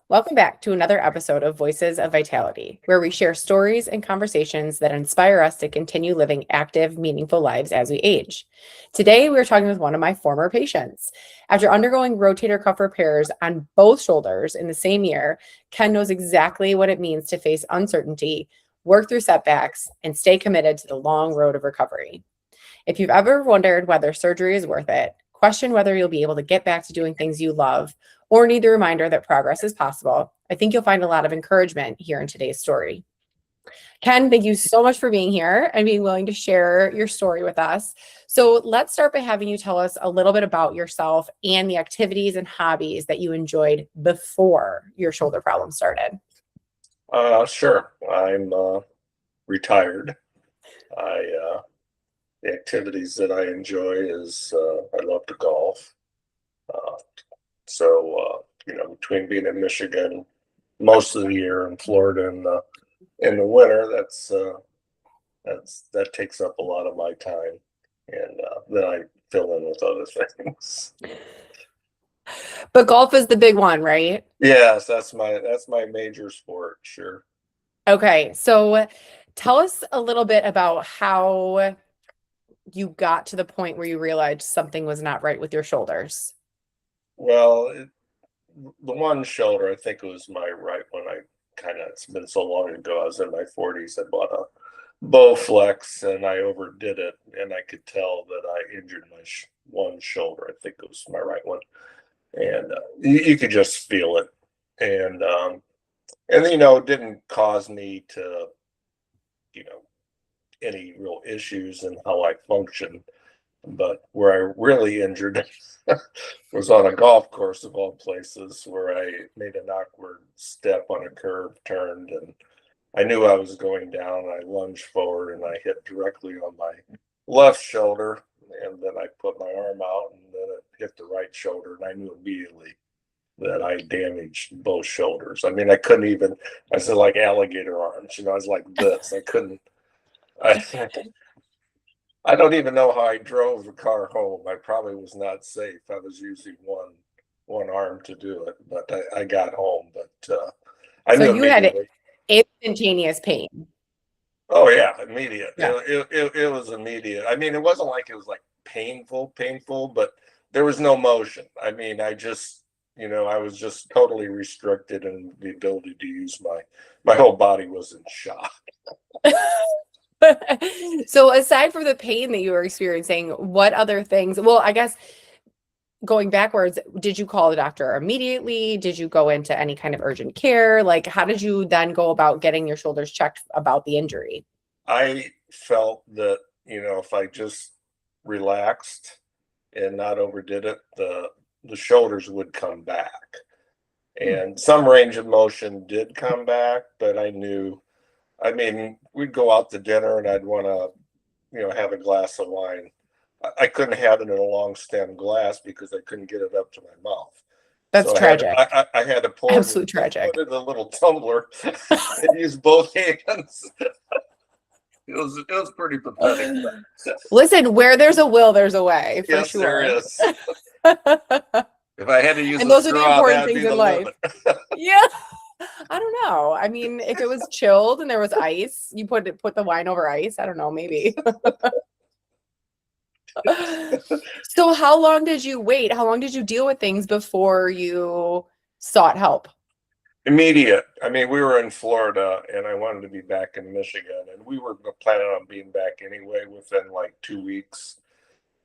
Welcome back to another episode of Voices of Vitality, where we share stories and conversations that inspire us to continue living active, meaningful lives as we age. Today, we're talking with one of my former patients. After undergoing rotator cuff repairs on both shoulders in the same year, Ken knows exactly what it means to face uncertainty, work through setbacks, and stay committed to the long road of recovery. If you've ever wondered whether surgery is worth it, question whether you'll be able to get back to doing things you love, or need the reminder that progress is possible, I think you'll find a lot of encouragement here in today's story. Ken, thank you so much for being here and being willing to share your story with us. So let's start by having you tell us a little bit about yourself and the activities and hobbies that you enjoyed before your shoulder problem started. Sure. I'm retired. The activities that I enjoy is I love to golf. Uh, between being in Michigan most of the year and Florida in the winter, that takes up a lot of my time, and then I fill in with other things. But golf is the big one, right? Yes, that's my major sport. Sure. Okay, so tell us a little bit about how you got to the point where you realized something was not right with your shoulders. Well, the one shoulder, I think it was my right one. It's been so long ago. I was in my 40s. I bought a Bowflex and I overdid it, and I could tell that I injured my one shoulder. I think it was my right one, and you could just feel it, and it didn't cause me to, any real issues in how I function. But where I really injured was on a golf course of all places, where I made an awkward step on a curve, turned, and I knew I was going down. I lunged forward and I hit directly on my left shoulder, and then I put my arm out and then it hit the right shoulder, and I knew immediately that I damaged both shoulders. I mean, I said like alligator arms, I was like this. I don't even know how I drove the car home. I probably was not safe. I was using one arm to do it, but I got home. But I So knew you had immediately. instantaneous pain. Oh yeah, immediate. Yeah. It was immediate. I mean, it wasn't like it was like painful, but there was no motion. I mean, I was just totally restricted, and the ability to use my whole body was in shock. So aside from the pain that you were experiencing, what other things? Well, I guess going backwards, did you call the doctor immediately? Did you go into any kind of urgent care? Like, how did you then go about getting your shoulders checked about the injury? I felt that, if I just relaxed and not overdid it, the shoulders would come back. And some range of motion did come back, but I mean, we'd go out to dinner and I'd want to, have a glass of wine. I couldn't have it in a long stem glass because I couldn't get it up to my mouth. That's So tragic. I had to pour Absolute tragic. put it in a little tumbler and use both hands. It was pretty pathetic. Listen, where there's a will, there's a way, for Yes, sure. there is. If I had to use And a those are the straw, important that'd be things the in life. limit. Yeah. I don't know. I mean, if it was chilled and there was ice, you put the wine over ice. I don't know, maybe. So how long did you wait? How long did you deal with things before you sought help? Immediate. I mean, we were in Florida and I wanted to be back in Michigan, and we were planning on being back anyway within like 2 weeks.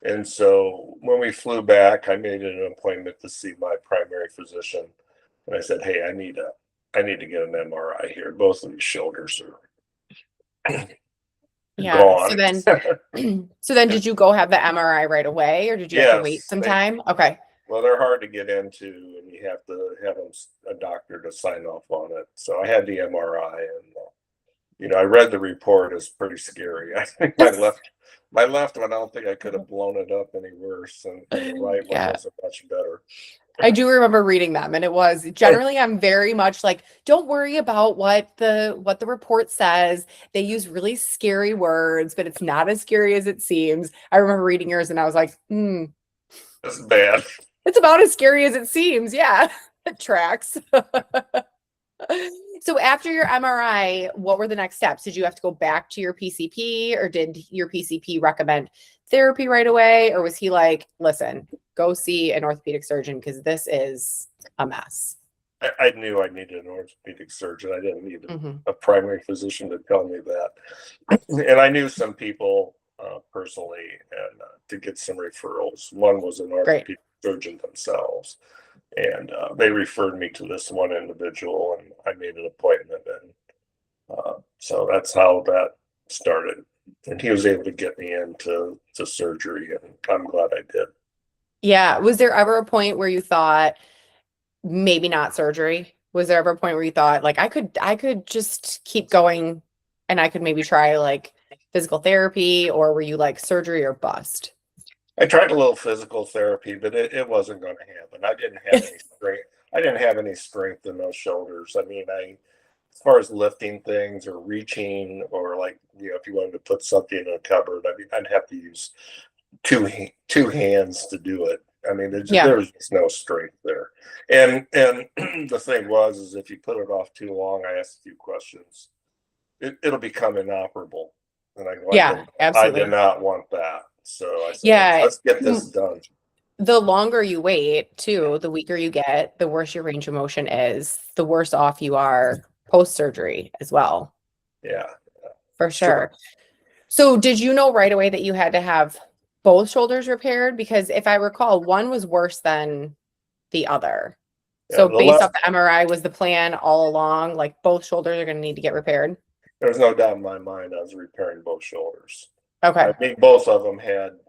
And so when we flew back, I made an appointment to see my primary physician. And I said, "Hey, I need to get an MRI here. Both of these shoulders are Yeah. gone." So then did you go have the MRI right away, or did you have to wait Yes, some time? Okay. well, they're hard to get into, and you have to have a doctor to sign off on it. So I had the MRI, and I read the report. It's pretty scary. I think my left one, I don't think I could have blown it up any worse, and the right one Yeah. wasn't much better. I do remember reading them, and it was generally, I'm very much like, don't worry about what the report says. They use really scary words, but it's not as scary as it seems. I remember reading yours and I was like, It's bad. it's about as scary as it seems. Yeah. Tracks. So after your MRI, what were the next steps? Did you have to go back to your PCP, or did your PCP recommend therapy right away? Or was he like, listen, go see an orthopedic surgeon because this is a mess? I knew I needed an orthopedic surgeon. I didn't need Hmm. a primary physician to tell me that. And I knew some people personally, and to get some referrals. One was an Great. orthopedic surgeon themselves, and they referred me to this one individual, and I made an appointment, and so that's how that started. And he was able to get me into surgery, and I'm glad I did. Yeah. Was there ever a point where you thought maybe not surgery? Was there ever a point where you thought like I could just keep going and I could maybe try like physical therapy, or were you like surgery or bust? I tried a little physical therapy, but it wasn't going to happen. I didn't have any strength. I didn't have any strength in those shoulders. I mean, as far as lifting things or reaching, or like, if you wanted to put something in a cupboard, I mean, I'd have to use two hands to do it. I mean, Yeah. there was just no strength there. And the thing was, is if you put it off too long, I asked a few questions, it'll become inoperable. And I go, Yeah, I did absolutely. not want that. So I said, Yeah. let's get this done. The longer you wait, too, the weaker you get, the worse your range of motion is, the worse off you are post-surgery as well, Yeah, for sure. sure. So did you know right away that you had to have both shoulders repaired? Because if I recall, one was worse than the other. Yeah, So based off the MRI, was the plan all along, like both shoulders are going to need to get repaired? there's no doubt in my mind I was repairing both shoulders. I Okay. mean, both of them had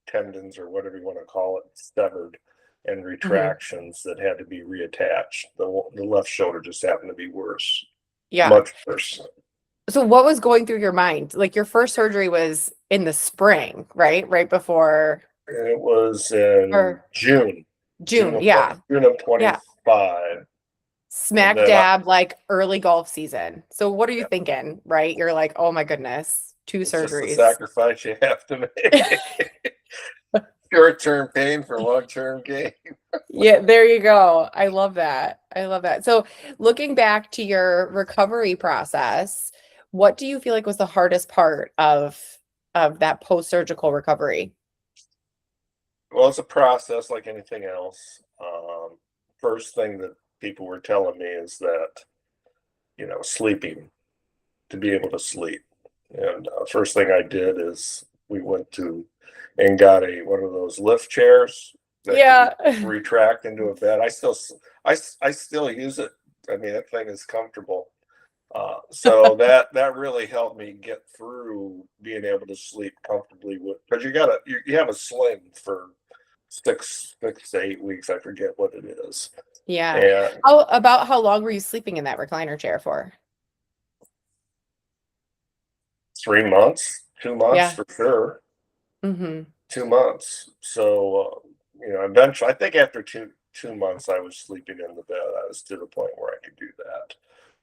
tendons, or whatever you want to call it, severed, and Hmm. retractions that had to be reattached. The left shoulder just happened to be worse, Yeah. much worse. So what was going through your mind? Like your first surgery was in the spring, right? Right before, And it was in or June June. Yeah. of Yeah. 25, and Smack then dab, like early golf season. So what are you thinking, right? You're like, oh my goodness, two it's just the surgeries. sacrifice you have to make. Short-term pain for long-term gain. Yeah, there you go. I love that. I love that. So looking back to your recovery process, what do you feel like was the hardest part of that post-surgical recovery? Well, it's a process like anything else. First thing that people were telling me is that, sleeping, to be able to sleep. And first thing I did is we went to and got one of those lift chairs that could Yeah. retract into a bed. I still use it. I mean, that thing is comfortable. So that really helped me get through being able to sleep comfortably with, because you have a sling for 6 to 8 weeks. I forget what it is. Yeah. And How long were you sleeping in that recliner chair for? 3 months, 2 months Yeah. for sure. Hmm. 2 months. So, eventually, I think after two months, I was sleeping in the bed. I was to the point where I could do that.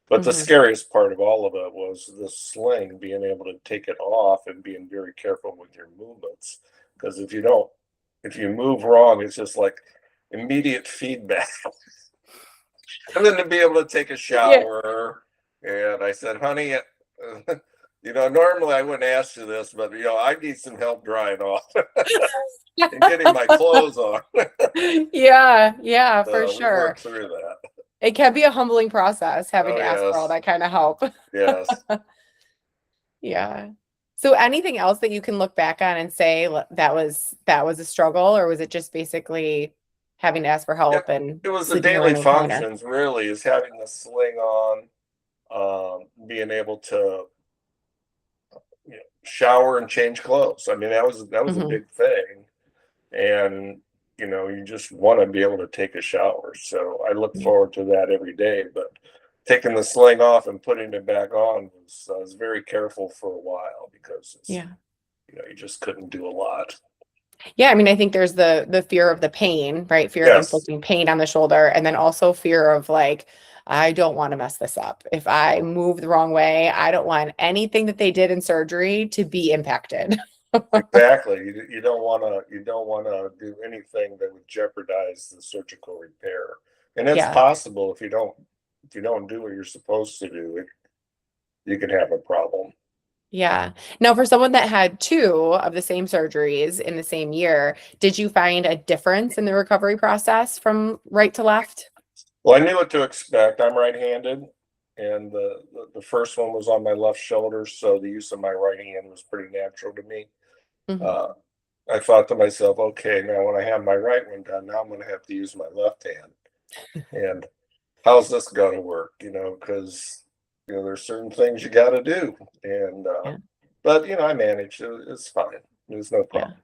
But the Hmm. scariest part of all of it was the sling, being able to take it off and being very careful with your movements. Because if you move wrong, it's just like immediate feedback. And then to be able to take a Yeah. shower. And I said, honey, normally I wouldn't ask you this, but I need some help drying off and getting my clothes on. Yeah, yeah, for So we sure. worked through that. It can be a humbling process having Oh to ask for all yes, that kind of help. yes. Yeah. So anything else that you can look back on and say that was a struggle, or was it just basically having to ask for It, help and it was the sleeping away daily in a recliner? functions really, is having the sling on, being able to shower and change clothes. I mean, that was a Hmm. big thing. And you just want to be able to take a shower. So I look forward to that every day. But taking the sling off and putting it back on I was very careful for a while, because Yeah. you just couldn't do a lot. Yeah, I mean, I think there's the fear of the pain, right? Fear of Yes, inflicting pain on the shoulder, and then also fear of like, I don't want to mess this up. If I move the wrong way, I don't want anything that they did in surgery to be impacted. exactly. You don't want to do anything that would jeopardize the surgical repair. And it's Yeah. possible if you don't do what you're supposed to do, you can have a problem. Yeah. Now, for someone that had two of the same surgeries in the same year, did you find a difference in the recovery process from right to left? Well, I knew what to expect. I'm right-handed, and the first one was on my left shoulder, so the use of my right hand was pretty natural to me. Hmm. Uh, I thought to myself, okay, now when I have my right one done, now I'm going to have to use my left hand. And how's this going to work? Because there's certain things you got to do, and Yeah. but I managed. It's fine. There's no Yeah. problem.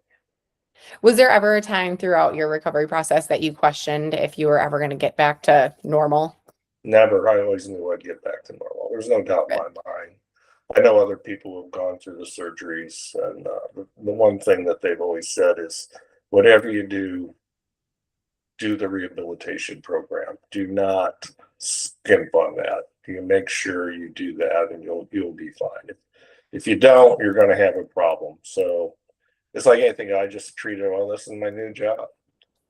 Was there ever a time throughout your recovery process that you questioned if you were ever going to get back to normal? Never. I always knew I'd get back to normal. There's no doubt in Good. my mind. I know other people who've gone through the surgeries, and the one thing that they've always said is, whatever you do the rehabilitation program. Do not skimp on that. You make sure you do that, and you'll be fine. If you don't, you're going to have a problem. So it's like anything. I just treated, well, this is my new job.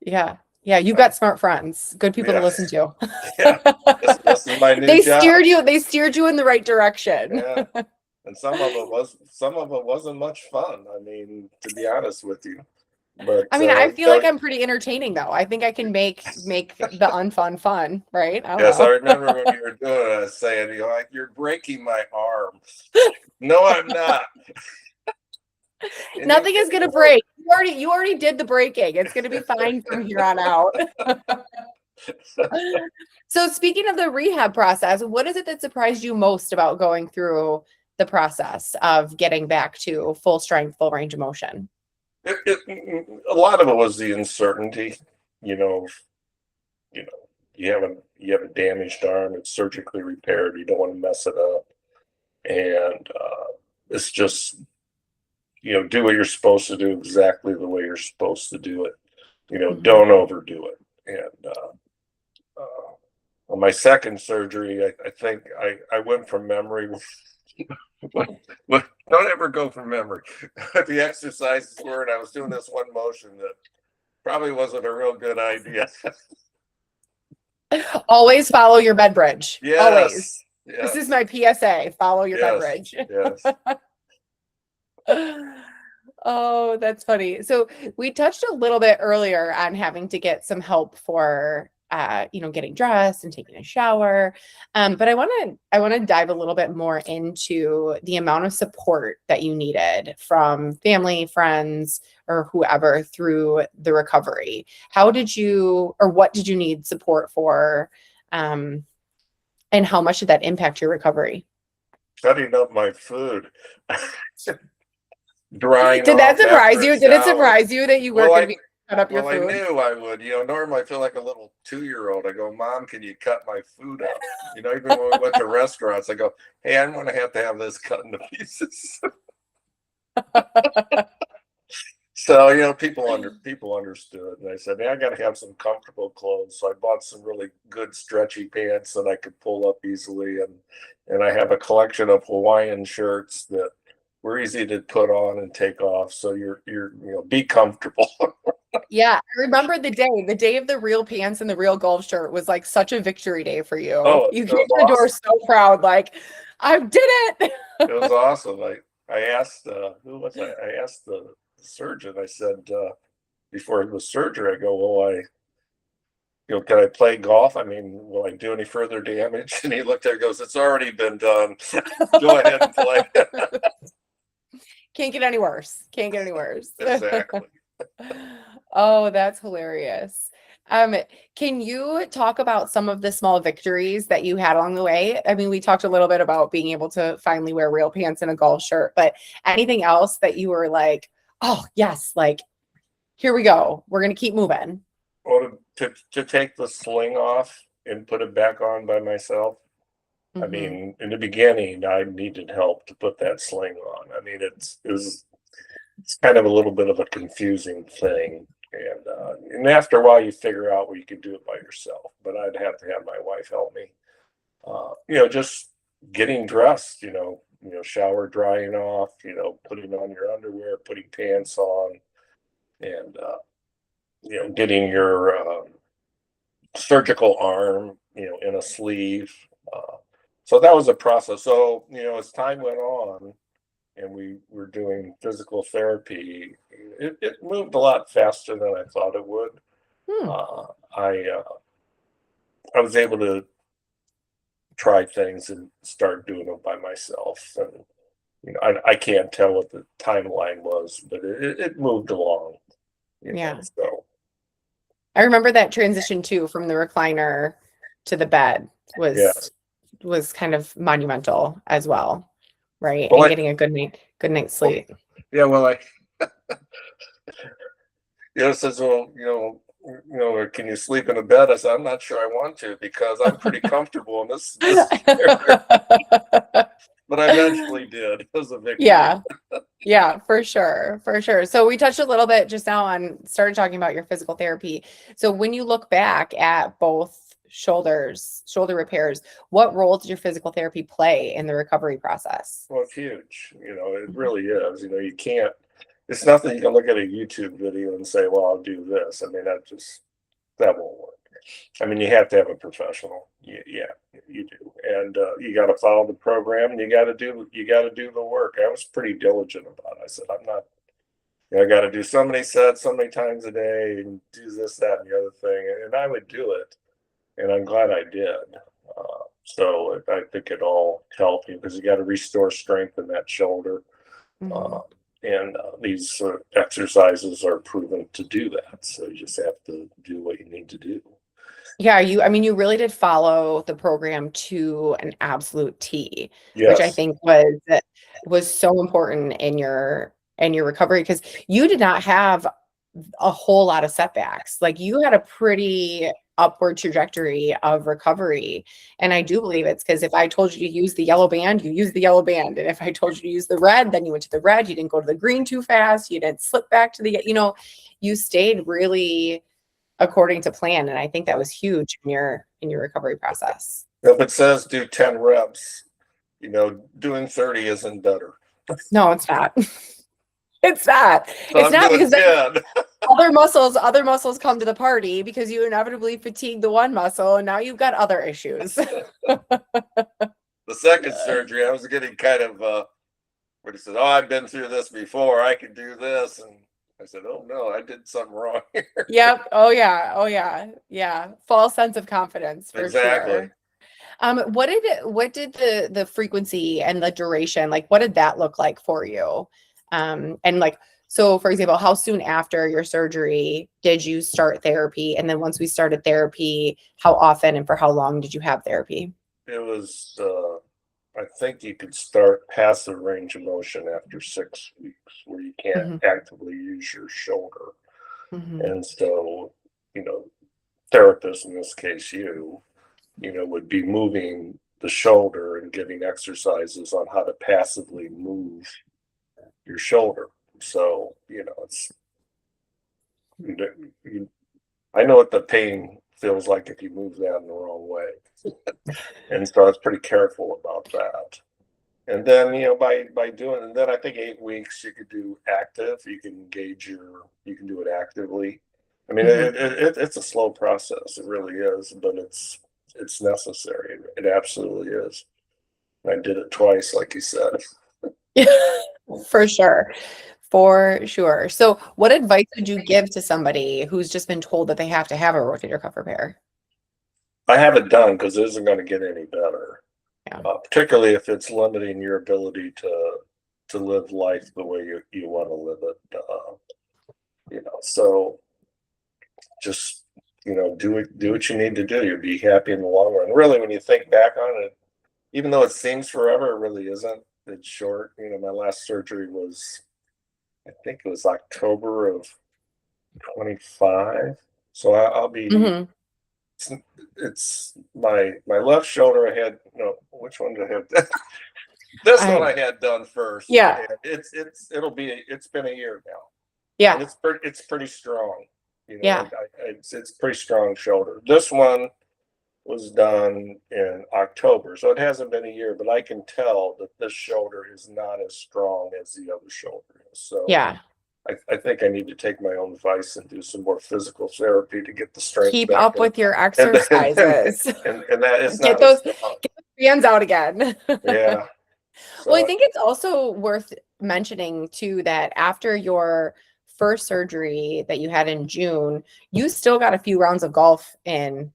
Yeah. Yeah. You've got smart friends, good people to Yeah, listen to. yeah. This is my new They job. steered you in the right direction. Yeah, and some of it wasn't much fun. I mean, to be honest with you, but I mean, I feel like I'm pretty entertaining though. I think I can make the unfun fun, right? I don't yes, I know. remember when you were doing it, I was saying, like, you're breaking my arm. No, I'm not. And Nothing is gonna break. You already did the breaking. It's gonna be fine from here on out. So speaking of the rehab process, what is it that surprised you most about going through the process of getting back to full strength, full range of motion? a lot of it was the uncertainty. You know, you know, you have a damaged arm. It's surgically repaired. You don't want to mess it up, and it's just do what you're supposed to do exactly the way you're supposed to do it. Mhm. Don't overdo it. And on my second surgery, I think I went from memory. Don't ever go from memory. The exercises were, and I was doing this one motion that probably wasn't a real good idea. Always follow your bed bridge. Always. Yes, This is yes, my PSA. Follow your bed yes, bridge. yes. Oh, that's funny. So we touched a little bit earlier on having to get some help for getting dressed and taking a shower. But I want to dive a little bit more into the amount of support that you needed from family, friends, or whoever through the recovery. How did you, or what did you need support for? Um, and how much did that impact your recovery? Cutting up my food, drying Did that off surprise after a you? Did it shower. surprise you that you weren't Well, going to I be cut up your well, I food? knew I would. Normally I feel like a little 2-year-old. I go, Mom, can you cut my food up? Even when we went to restaurants, I go, hey, I'm going to have this cut into pieces. So, people understood. And I said, I got to have some comfortable clothes. So I bought some really good stretchy pants that I could pull up easily. And I have a collection of Hawaiian shirts that were easy to put on and take off. So be comfortable. Yeah, I remember the day of the real pants and the real golf shirt was like such a victory day for you. Oh, You it came was to the door awesome. so proud, like, I did it. It was awesome. I asked, who was I? I asked the surgeon. I said, before the surgery, I go, can I play golf? I mean, will I do any further damage? And he looked at it and goes, it's already been done. Go ahead and play. Can't get any worse. Can't get any worse. Exactly. Oh, that's hilarious. Um, can you talk about some of the small victories that you had along the way? I mean, we talked a little bit about being able to finally wear real pants and a golf shirt, but anything else that you were like, oh, yes, like, here we go. We're going to keep moving. Well, to take the sling off and put it back on by myself. I Hmm. mean, in the beginning, I needed help to put that sling on. I mean, it's kind of a little bit of a confusing thing. And after a while, you figure out where you can do it by yourself. But I'd have to have my wife help me. Just getting dressed. Shower, drying off. Putting on your underwear, putting pants on, and getting your surgical arm, in a sleeve. So that was a process. So, as time went on and we were doing physical therapy, it moved a lot faster than I thought it would. Hmm. Uh, I was able to try things and start doing them by myself. And, I can't tell what the timeline was, but it moved along, Yeah. so. I remember that transition too from the recliner to the bed Yeah. was kind of monumental as well, right? Well, And getting a good night's sleep. yeah, well, it says, well, can you sleep in a bed? I said, I'm not sure I want to because I'm pretty comfortable in this chair. But I eventually did. It was a victory. Yeah. Yeah, for sure. For sure. So we touched a little bit just now started talking about your physical therapy. So when you look back at both shoulder repairs, what role did your physical therapy play in the recovery process? Well, it's huge. It really is. You can't, it's nothing you can look at a YouTube video and say, well, I'll do this. I mean, that won't work. I mean, you have to have a professional. Yeah, you do. And you got to follow the program and you got to do the work. I was pretty diligent about it. I said, I'm not, I got to do so many sets, so many times a day and do this, that, and the other thing. And I would do it. And I'm glad I did. So I think it all helped me because you got to restore strength in that shoulder. Mhm. And these exercises are proven to do that. So you just have to do what you need to do. Yeah, I mean, you really did follow the program to an absolute T, which I Yes. think was so important in your recovery because you did not have a whole lot of setbacks. Like you had a pretty upward trajectory of recovery. And I do believe it's because if I told you to use the yellow band, you use the yellow band. And if I told you to use the red, then you went to the red. You didn't go to the green too fast. You didn't slip back to you stayed really according to plan. And I think that was huge in your recovery process. If it says do 10 reps, doing 30 isn't better. No, it's not. It's not. So It's I'm not doing because then 10. other muscles come to the party because you inevitably fatigue the one muscle and now you've got other issues. The second surgery, I was getting kind of, what he said, oh, I've been through this before. I can do this. And I said, oh, no, I did something wrong here. Yep. Oh yeah. Oh yeah. Yeah. False sense of confidence for Exactly. sure. What did the frequency and the duration, like what did that look like for you? And like, so for example, how soon after your surgery did you start therapy? And then once we started therapy, how often and for how long did you have therapy? It was, I think you could start passive range of motion after 6 weeks where you can't Hmm. actively use your shoulder. Hmm. And so, therapists, in this case, would be moving the shoulder and giving exercises on how to passively move your shoulder. So, I know what the pain feels like if you move that in the wrong way. And so I was pretty careful about that. And then, by doing, and then I think 8 weeks you could do active, you can you can do it actively. I mean, Hmm. it's a slow process. It really is, but it's necessary. It absolutely is. I did it twice, like you said. For sure. For sure. So what advice would you give to somebody who's just been told that they have to have a rotator cuff repair? I have it done because it isn't going to get any better, Yeah. particularly if it's limiting your ability to live life the way you want to live it. So just do what you need to do. You'll be happy in the long run. Really, when you think back on it, even though it seems forever, it really isn't. It's short. My last surgery was, I think it was October of 25. So I'll be. Hmm. It's my left shoulder. I had no. Which one did I have? This one I had done first. Yeah. And it's been a year now. Yeah. And it's pretty strong. Yeah. It's pretty strong shoulder. This one was done in October, so it hasn't been a year, but I can tell that this shoulder is not as strong as the other shoulder is. So Yeah. I think I need to take my own advice and do some more physical therapy to get the strength Keep back up in. with your And exercises. and that is Get not a those stop. hands out again. Yeah. Well, I So think it's also worth mentioning too that after your first surgery that you had in June, you still got a few rounds of golf in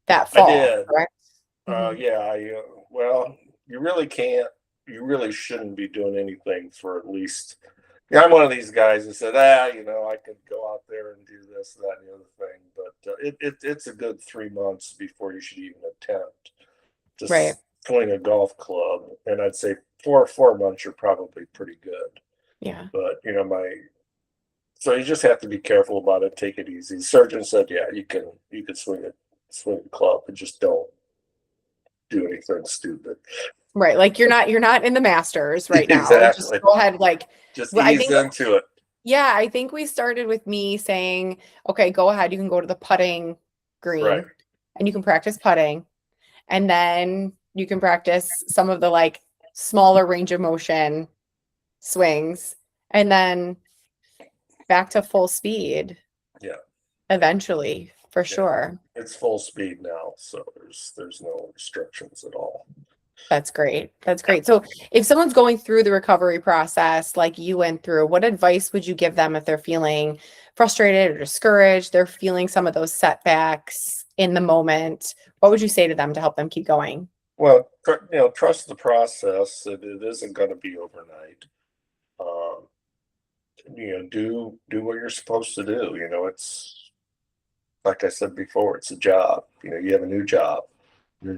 that I fall, did. correct? Mhm. Yeah. Well, you really shouldn't be doing anything for at least. Yeah, I'm one of these guys that said, I could go out there and do this, that, and the other thing. But it's a good 3 months before you should even attempt to Right. swing a golf club. And I'd say 4 months are probably pretty good. Yeah. But so you just have to be careful about it. Take it easy. The surgeon said, yeah, you can swing a club, but just don't do anything stupid. Right. Like you're not in the Masters right now. Just Exactly. go ahead. Like, Just well, I ease think, into it. yeah, I think we started with me saying, okay, go ahead. You can go to the putting Right. green and you can practice putting. And then you can practice some of the like smaller range of motion swings. And then back to full speed Yeah. eventually, for Yeah. sure. It's full speed now, so there's no restrictions at all. That's great. That's great. So, if someone's going through the recovery process like you went through, what advice would you give them if they're feeling frustrated or discouraged? They're feeling some of those setbacks in the moment. What would you say to them to help them keep going? Well, trust the process. It isn't going to be overnight. Um, do what you're supposed to do. It's like I said before, it's a job. You have a new job.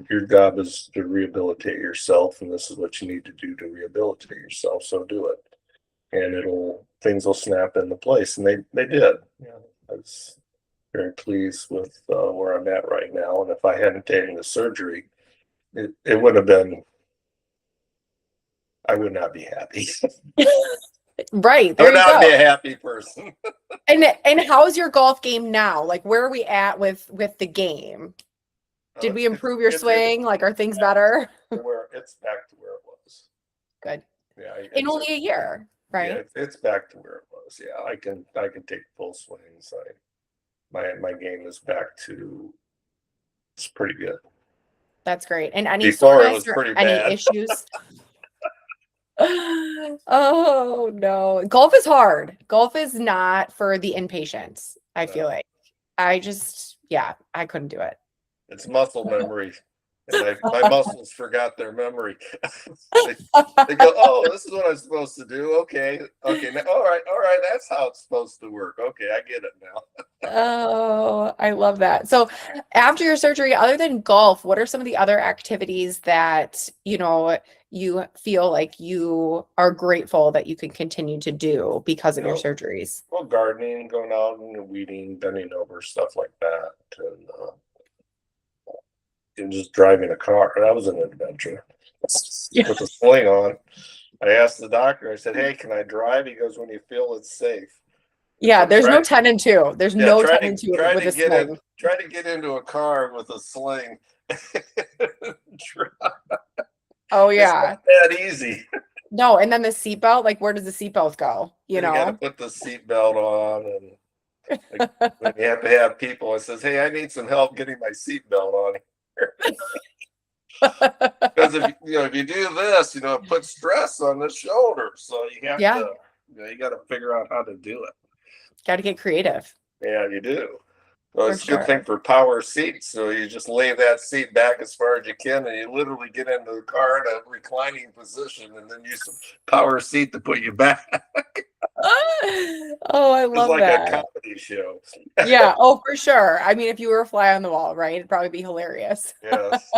Your job is to rehabilitate yourself, and this is what you need to do to rehabilitate yourself. So do it, and things will snap into place, and they did. I was very pleased with where I'm at right now, and if I hadn't taken the surgery, it would have been. I would not be happy. Right. I There would you not be go. a happy person. And how's your golf game now? Like where are we at with the game? Did we improve your It's swing? Like are things better? it's back to where it was. Good. Yeah, In only a year, right? it's back to where it was. Yeah, I can take full swings. My game is back to it's pretty good. That's great. And any Before it soreness was or pretty any bad. issues? Oh no. Golf is hard. Golf is not for the impatience, I feel No, like. I just, yeah, I couldn't do it. it's muscle memory, and my muscles forgot their memory. they, they go, oh, this is what I'm supposed to do. Okay, now, all right, that's how it's supposed to work. Okay, I get it now. Oh, I love that. So after your surgery, other than golf, what are some of the other activities that, you feel like you are grateful that you can continue to do because You of your know, surgeries? well, gardening, going out and weeding, bending over, stuff like that, and just driving a car. That was an adventure Yeah. with a sling on. I asked the doctor. I said, "Hey, can I drive?" He goes, "When you feel it's safe." I Yeah, said, there's no 10 and 2. There's yeah, no 10 and 2 with a sling. try to get into a car with a sling. Oh It's not yeah. that easy. No, and then the seatbelt, like where does the seatbelt go? You You got to know? put the seatbelt on, and like, when you have to have people, it says, "Hey, I need some help getting my seatbelt on." Because if you do this, it puts stress on the shoulder. So you have Yeah, to, you got to figure out how to do it. got to get creative Yeah, you do. Well, for it's a good sure. thing for power seats. So you just lay that seat back as far as you can, and you literally get into the car in a reclining position, and then use some power seat to put you back. Oh, I It's love like a that. comedy show. Yeah, oh, for sure. I mean, if you were a fly on the wall, right? It'd probably be hilarious. Yes.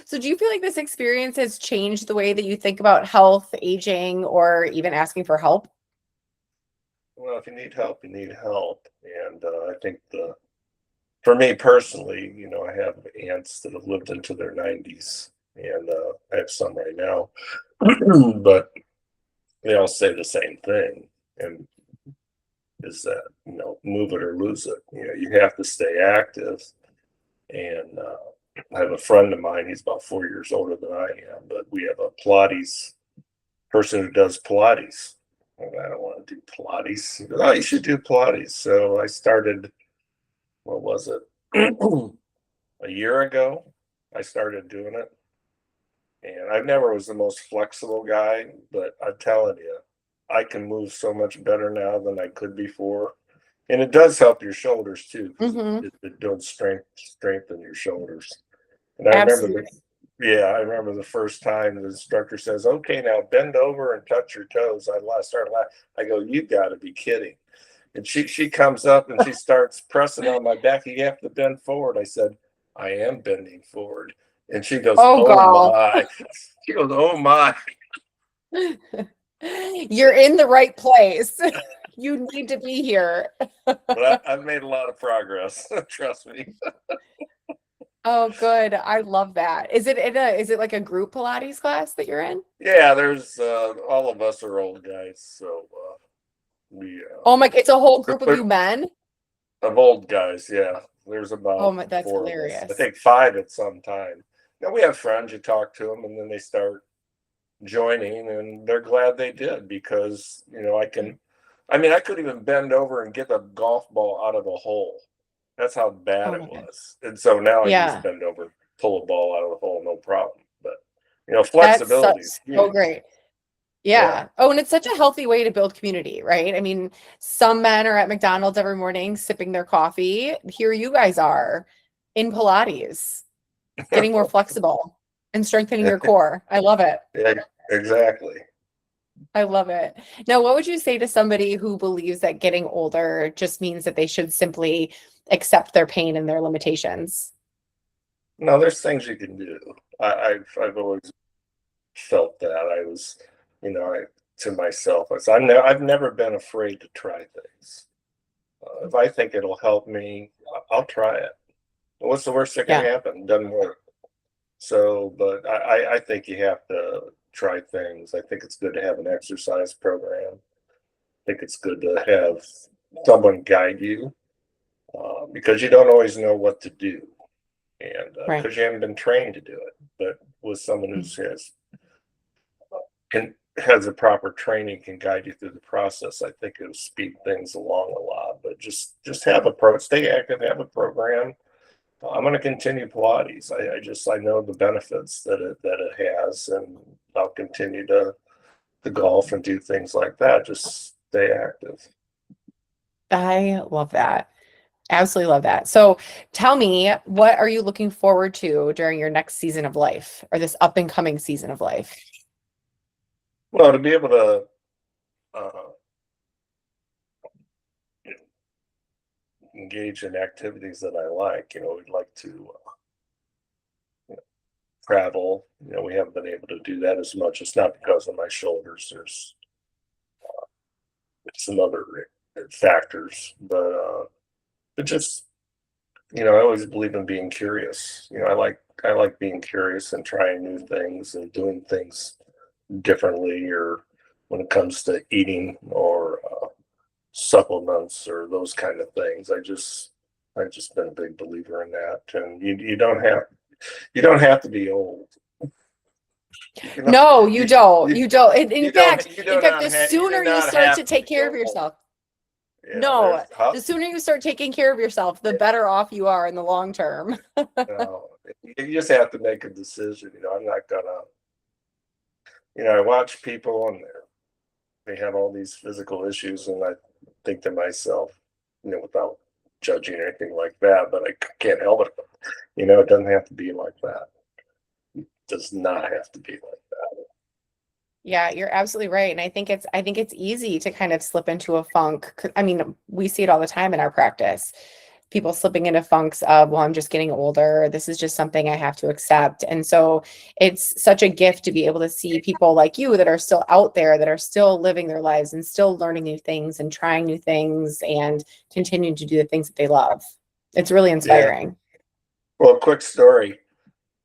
So do you feel like this experience has changed the way that you think about health, aging, or even asking for help? Well, if you need help, you need help. And I think for me personally, I have aunts that have lived into their 90s, and I have some right now, but they all say the same thing, and is that move it or lose it. You have to stay active. And I have a friend of mine. He's about 4 years older than I am, but we have a Pilates person who does Pilates, I don't want to do Pilates. He goes, oh, you should do Pilates. So I started, what was it? A year ago, I started doing it. And I never was the most flexible guy, but I'm telling you, I can move so much better now than I could before. And it does help your shoulders too, because Hmm. it does strengthen your shoulders. And Absolutely. I remember the first time the instructor says, "Okay, now bend over and touch your toes." Started laughing. I go, "You got to be kidding!" And she comes up and she starts pressing on my back. You have to bend forward. I said, "I am bending forward." And she goes, Oh, "Oh God. my!" She goes, "Oh my!" You're in the right place. You need to be here. But I've made a lot of progress. Trust me. Oh, good. I love that. Is it like a group Pilates class that you're in? Yeah, there's all of us are old guys, so we Oh my, it's a whole group of but you men. of old guys. Yeah, there's Oh about my, that's four of us. I hilarious. think five at some time. Now we have friends. You talk to them, and then they start joining, and they're glad they did because I can. I mean, I could even bend over and get a golf ball out of a hole. That's how bad Oh it my God. was. And so now I just Yeah, bend over, pull a ball out of the hole, no problem. But that's so, flexibility is so huge. great. Yeah. Yeah. Oh, and it's such a healthy way to build community, right? I mean, some men are at McDonald's every morning sipping their coffee. Here you guys are in Pilates, getting more flexible and strengthening your core. I love it. Yeah, exactly. I love it. Now, what would you say to somebody who believes that getting older just means that they should simply accept their pain and their limitations? No, there's things you can do. I've always felt that. I was, to myself, I've never been afraid to try things. If I think it'll help me, I'll try it. What's the worst that can Yeah. happen? It doesn't work. So, but I think you have to try things. I think it's good to have an exercise program. I think it's good to have someone guide you because you don't always know what to do, and Right. because you haven't been trained to do it. But with someone has the proper training, can guide you through the process, I think it'll speed things along a lot. But just have a stay active, have a program. I'm going to continue Pilates. I know the benefits that it has, and I'll continue to golf and do things like that. Just stay active. I love that. Absolutely love that. So tell me, what are you looking forward to during your next season of life or this up and coming season of life? Well, to be able to uh, engage in activities that I like, we'd like to travel. We haven't been able to do that as much. It's not because of my shoulders. There's some other factors, but just I always believe in being curious. I like being curious and trying new things and doing things differently, or when it comes to eating or supplements or those kind of things. I've just been a big believer in that, and you don't have to be old. You know, No, you you don't. you You don't. you In fact, you do the sooner you not start have to to take be care of old. yourself, Yeah, no, there's huh? the sooner you start taking care of yourself, the better off you are in the long term. No, you just have to make a decision. I'm not gonna. I watch people and they have all these physical issues, and I think to myself, without judging or anything like that, but I can't help it. It doesn't have to be like that. It does not have to be like that. Yeah, you're absolutely right. And I think it's easy to kind of slip into a funk. I mean, we see it all the time in our practice. People slipping into funks of, well, I'm just getting older. This is just something I have to accept. And so it's such a gift to be able to see people like you that are still out there, that are still living their lives and still learning new things and trying new things and continuing to do the things that they love. It's really Yeah. inspiring. Well, quick story.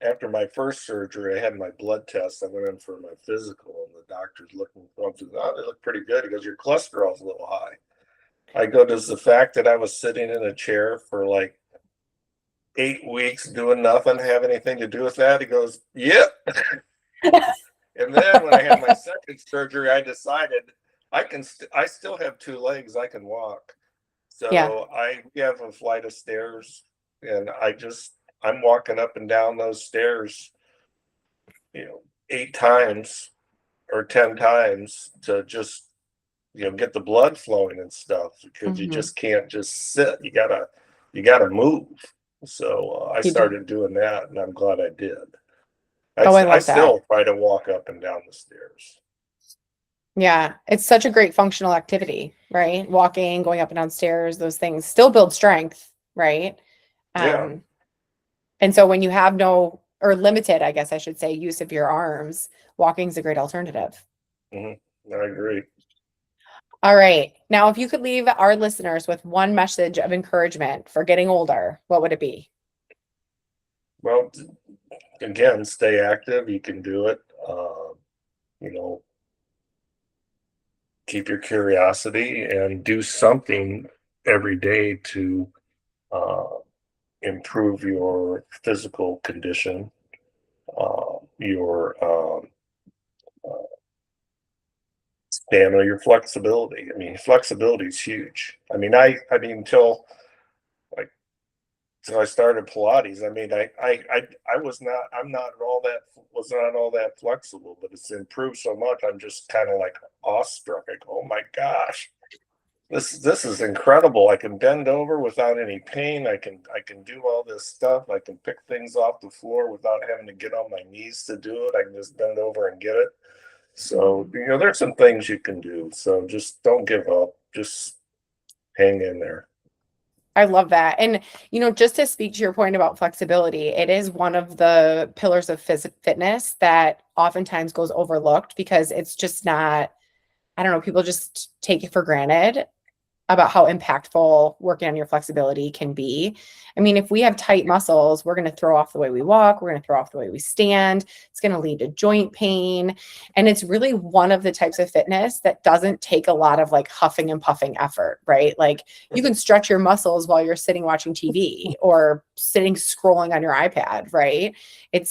After my first surgery, I had my blood test. I went in for my physical, and the doctor's looking going through. Oh, they look pretty good. He goes, your cholesterol's a little high. I go, does the fact that I was sitting in a chair for like 8 weeks doing nothing have anything to do with that? He goes, yep. And then when I had my second surgery, I decided I still have two legs. I can walk. Yeah. So we have a flight of stairs, and I'm walking up and down those stairs, 8 times or 10 times to just get the blood flowing and stuff, because you Hmm. just can't just sit. You gotta move. So I You do. started doing that, and I'm glad I did. Oh, I I love that. still try to walk up and down the stairs. Yeah, it's such a great functional activity, right? Walking, going up and down stairs, those things still build strength, right? Yeah. Um, and so when you have no or limited, I guess I should say, use of your arms, walking is a great alternative. Hmm. I agree. All right. Now, if you could leave our listeners with one message of encouragement for getting older, what would it be? Well, again, stay active. You can do it. You know, keep your curiosity and do something every day to uh, improve your physical condition, your stamina, your flexibility. I mean, flexibility is huge. I mean, like till I started Pilates. I mean, I was not all that flexible, but it's improved so much. I'm just kind of like awestruck. I go, oh my gosh, this is incredible. I can bend over without any pain. I can do all this stuff. I can pick things off the floor without having to get on my knees to do it. I can just bend over and get it. So, Mhm. there's some things you can do. So just don't give up. Just hang in there. I love that. And, just to speak to your point about flexibility, it is one of the pillars of fitness that oftentimes goes overlooked because it's just not, I don't know, people just take it for granted about how impactful working on your flexibility can be. I mean, if we have tight muscles, we're going to throw off the way we walk, we're going to throw off the way we stand. It's going to lead to joint pain. And it's really one of the types of fitness that doesn't take a lot of like huffing and puffing effort, right? Like you can stretch your muscles while you're sitting watching TV or sitting scrolling on your iPad, right? And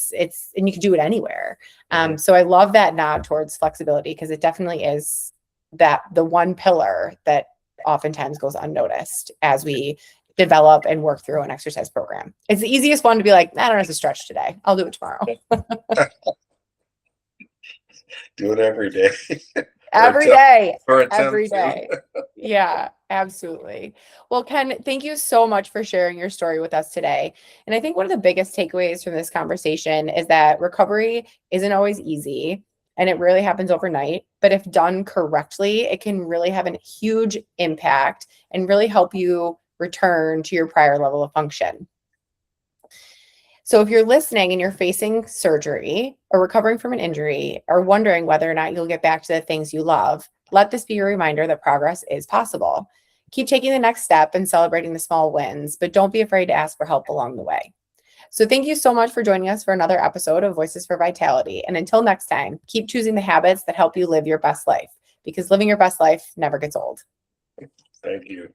you can do it anywhere. Mhm. So I love that nod towards flexibility because it definitely is that the one pillar that oftentimes goes unnoticed as we develop and work through an exercise program. It's the easiest one to be like, I don't have to stretch today. I'll do it tomorrow. Do it every day or Every day. attempt Every to. day. Yeah, absolutely. Well, Ken, thank you so much for sharing your story with us today. And I think one of the biggest takeaways from this conversation is that recovery isn't always easy and it really happens overnight. But if done correctly, it can really have a huge impact and really help you return to your prior level of function. So if you're listening and you're facing surgery or recovering from an injury or wondering whether or not you'll get back to the things you love, let this be a reminder that progress is possible. Keep taking the next step and celebrating the small wins, but don't be afraid to ask for help along the way. So thank you so much for joining us for another episode of Voices for Vitality. And until next time, keep choosing the habits that help you live your best life because living your best life never gets old. Thank you.